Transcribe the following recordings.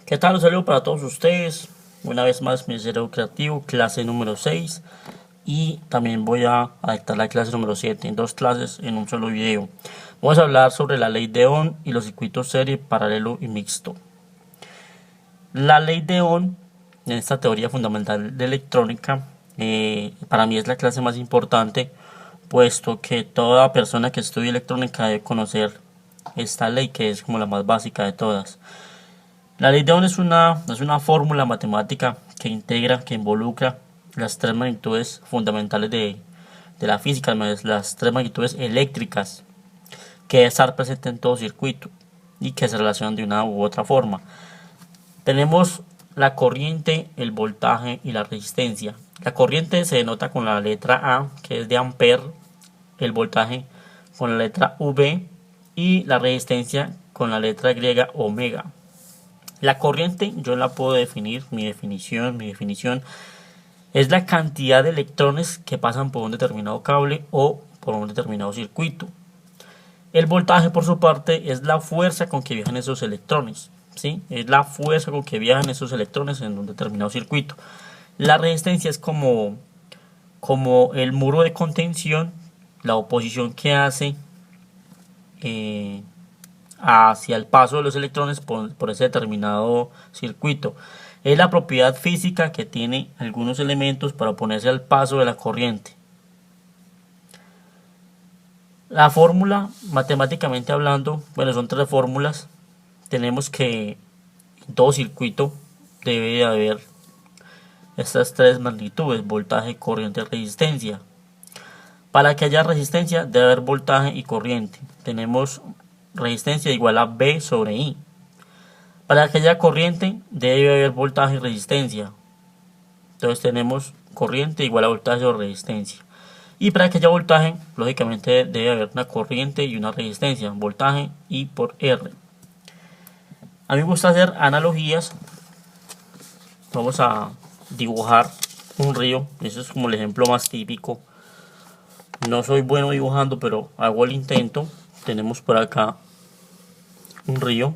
¿Qué tal? Un saludo para todos ustedes. Una vez más, mi cerebro creativo, clase número 6. Y también voy a dictar la clase número 7 en dos clases en un solo video. Vamos a hablar sobre la ley de Ohm y los circuitos serie, paralelo y mixto. La ley de Ohm, en esta teoría fundamental de electrónica, para mí es la clase más importante, puesto que toda persona que estudie electrónica debe conocer esta ley, que es como la más básica de todas. La ley de Ohm es una fórmula matemática que integra, que involucra las tres magnitudes fundamentales de la física, las tres magnitudes eléctricas que debe estar presente en todo circuito y que se relacionan de una u otra forma. Tenemos la corriente, el voltaje y la resistencia. La corriente se denota con la letra A, que es de ampere, el voltaje con la letra V y la resistencia con la letra griega omega. La corriente yo la puedo definir, mi definición es la cantidad de electrones que pasan por un determinado cable o por un determinado circuito. El voltaje, por su parte, es la fuerza con que viajan esos electrones, ¿sí? Es la fuerza con que viajan esos electrones en un determinado circuito. La resistencia es como el muro de contención, la oposición que hace hacia el paso de los electrones por ese determinado circuito. Es la propiedad física que tiene algunos elementos para oponerse al paso de la corriente. La fórmula, matemáticamente hablando, bueno, son tres fórmulas. Tenemos que en todo circuito debe de haber estas tres magnitudes: voltaje, corriente y resistencia. Para que haya resistencia debe haber voltaje y corriente. Tenemos resistencia igual a B sobre I. Para que haya corriente debe haber voltaje y resistencia. Entonces tenemos corriente igual a voltaje o resistencia. Y para que haya voltaje, lógicamente debe haber una corriente y una resistencia. Voltaje I por R. A mí me gusta hacer analogías. Vamos a dibujar un río. Ese es como el ejemplo más típico. No soy bueno dibujando, pero hago el intento. Tenemos por acá un río.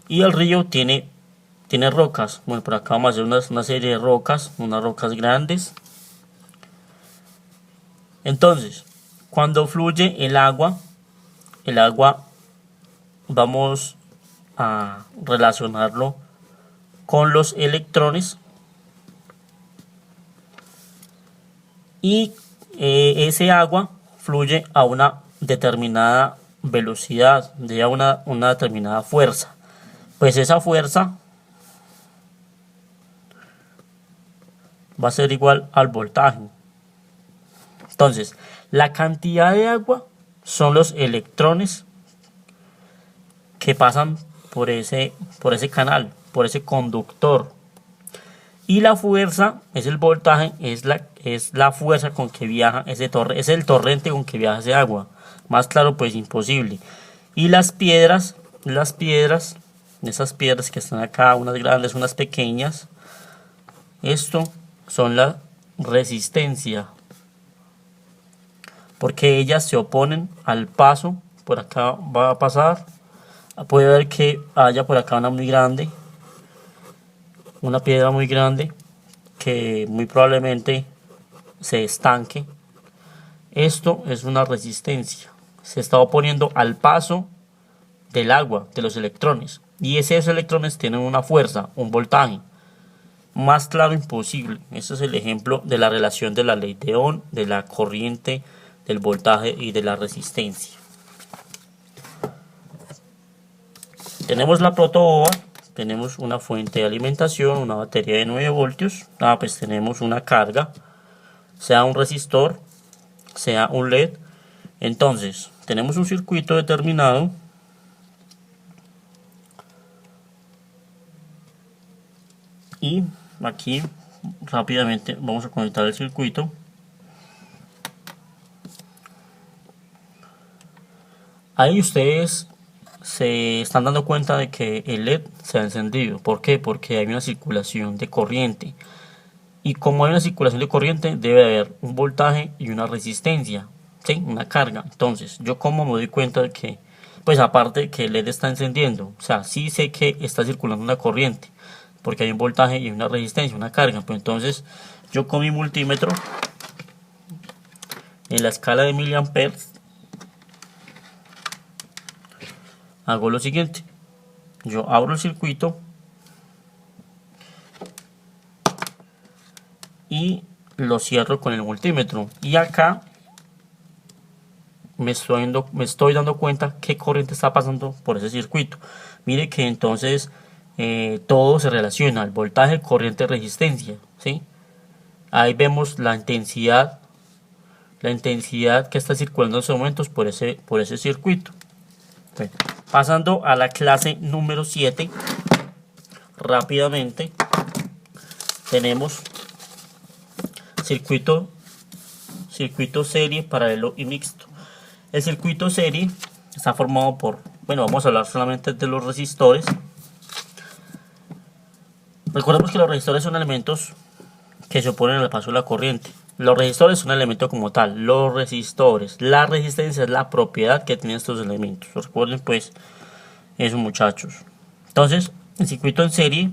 Y el río tiene rocas. Bueno, por acá vamos a hacer una serie de rocas, unas rocas grandes. Entonces, cuando fluye el agua vamos a relacionarlo con los electrones. Y ese agua fluye a una determinada velocidad, de una determinada fuerza. Pues esa fuerza va a ser igual al voltaje. Entonces, la cantidad de agua son los electrones que pasan por ese canal, por ese conductor. Y la fuerza es el voltaje, es la fuerza con que viaja es el torrente con que viaja ese agua. Más claro, pues imposible. Y las piedras, esas piedras que están acá, unas grandes, unas pequeñas, esto son la resistencia, porque ellas se oponen al paso. Por acá va a pasar, puede ver que haya por acá una piedra muy grande que muy probablemente se estanque. Esto es una resistencia, se está oponiendo al paso del agua, de los electrones, y esos electrones tienen una fuerza, un voltaje. Más claro imposible. Este es el ejemplo de la relación de la ley de Ohm, de la corriente, del voltaje y de la resistencia. Tenemos la protoboa, tenemos una fuente de alimentación, una batería de 9 voltios. Pues tenemos una carga, sea un resistor, sea un LED. Entonces tenemos un circuito determinado. Y aquí rápidamente vamos a conectar el circuito. Ahí ustedes se están dando cuenta de que el LED se ha encendido. ¿Por qué? Porque hay una circulación de corriente. Y como hay una circulación de corriente, debe haber un voltaje y una resistencia, ¿sí? Una carga. Entonces, ¿yo cómo me doy cuenta de que Pues aparte que el LED está encendiendo, o sea, sí sé que está circulando una corriente, porque hay un voltaje y una resistencia, una carga. Pues entonces yo con mi multímetro en la escala de miliamperes hago lo siguiente: yo abro el circuito y lo cierro con el multímetro, y acá me estoy dando cuenta qué corriente está pasando por ese circuito. Mire que entonces todo se relaciona: el voltaje, corriente, resistencia, ¿sí? Ahí vemos la intensidad que está circulando en estos momentos por ese circuito. Bueno, pasando a la clase número 7, rápidamente tenemos circuito serie, paralelo y mixto. El circuito serie está formado por, bueno, vamos a hablar solamente de los resistores. Recordemos que los resistores son elementos que se oponen al paso de la corriente. Los resistores son un elemento como tal. Los resistores, la resistencia es la propiedad que tienen estos elementos. Recuerden pues eso, muchachos. Entonces, en circuito en serie,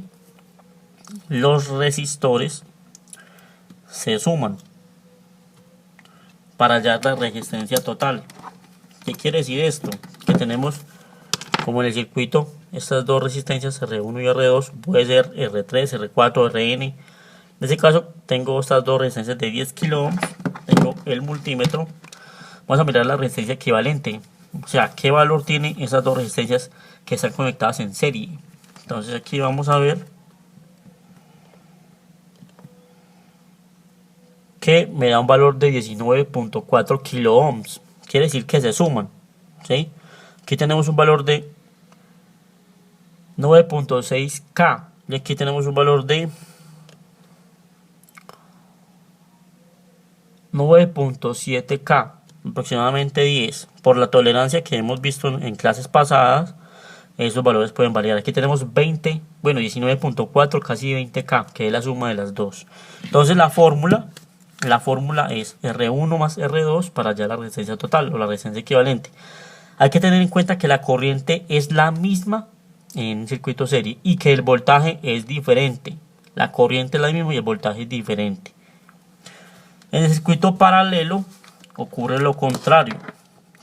los resistores se suman para hallar la resistencia total. ¿Qué quiere decir esto? Que tenemos, como en el circuito, estas dos resistencias R1 y R2, puede ser R3, R4, Rn. En este caso tengo estas dos resistencias de 10 kilo ohms, tengo el multímetro. Vamos a mirar la resistencia equivalente, o sea, qué valor tiene esas dos resistencias que están conectadas en serie. Entonces aquí vamos a ver que me da un valor de 19.4 kilo ohms. Quiere decir que se suman, ¿sí? Aquí tenemos un valor de 9.6K y aquí tenemos un valor de 9.7K, aproximadamente 10. Por la tolerancia que hemos visto en clases pasadas, esos valores pueden variar. Aquí tenemos 20, bueno, 19.4, casi 20K, que es la suma de las dos. Entonces la fórmula es R1 más R2 para hallar la resistencia total o la resistencia equivalente. Hay que tener en cuenta que la corriente es la misma en circuito serie y que el voltaje es diferente. La corriente es la misma y el voltaje es diferente. En el circuito paralelo ocurre lo contrario.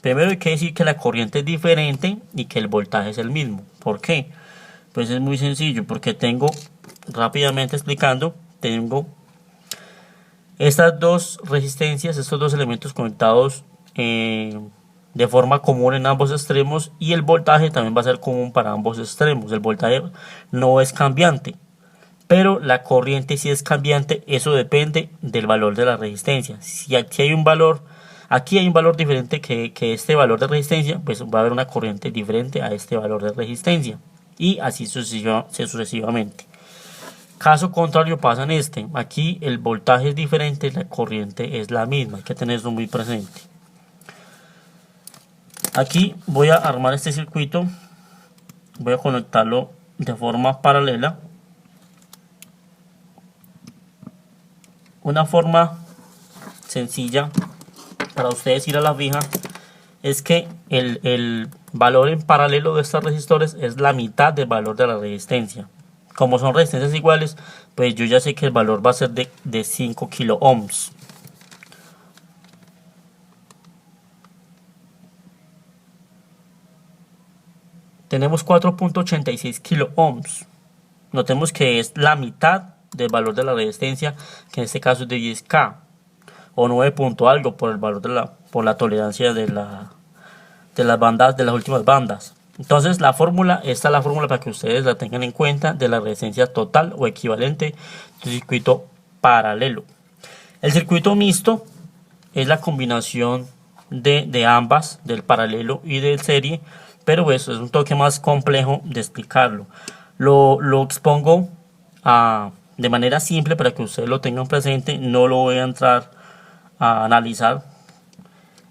Primero hay que decir que la corriente es diferente y que el voltaje es el mismo. ¿Por qué? Pues es muy sencillo, porque tengo, rápidamente explicando, tengo estas dos resistencias, estos dos elementos conectados de forma común en ambos extremos, y el voltaje también va a ser común para ambos extremos. El voltaje no es cambiante, pero la corriente sí es cambiante. Eso depende del valor de la resistencia. Si aquí hay un valor diferente que este valor de resistencia, pues va a haber una corriente diferente a este valor de resistencia, y así sucesivamente. Caso contrario pasa en este. Aquí el voltaje es diferente, la corriente es la misma. Hay que tenerlo muy presente. Aquí voy a armar este circuito. Voy a conectarlo de forma paralela. Una forma sencilla para ustedes ir a la fija es que el valor en paralelo de estos resistores es la mitad del valor de la resistencia. Como son resistencias iguales, pues yo ya sé que el valor va a ser de 5 kilo ohms. Tenemos 4.86 kilo ohms. Notemos que es la mitad del valor de la resistencia, que en este caso es de 10K, o 9 punto algo por el valor por la tolerancia de las bandas, de las últimas bandas. Entonces esta es la fórmula para que ustedes la tengan en cuenta, de la resistencia total o equivalente del circuito paralelo. El circuito mixto es la combinación de ambas, del paralelo y del serie, pero eso es un toque más complejo de explicarlo. Lo expongo de manera simple para que ustedes lo tengan presente. No lo voy a entrar a analizar.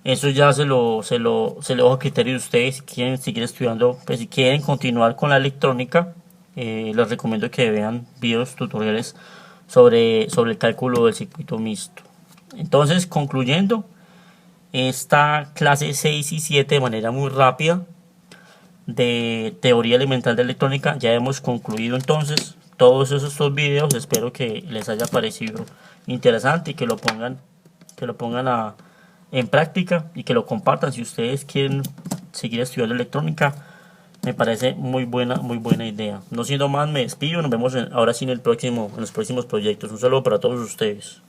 Eso ya se lo dejo a criterio de ustedes. Si quieren seguir estudiando, pues si quieren continuar con la electrónica, les recomiendo que vean videos tutoriales sobre el cálculo del circuito mixto. Entonces, concluyendo esta clase 6 y 7 de manera muy rápida, de teoría elemental de electrónica. Ya hemos concluido entonces todos esos dos videos. Espero que les haya parecido interesante y que lo pongan en práctica y que lo compartan si ustedes quieren seguir estudiando electrónica. Me parece muy buena idea. No siendo más, me despido. Nos vemos ahora sí en los próximos proyectos. Un saludo para todos ustedes.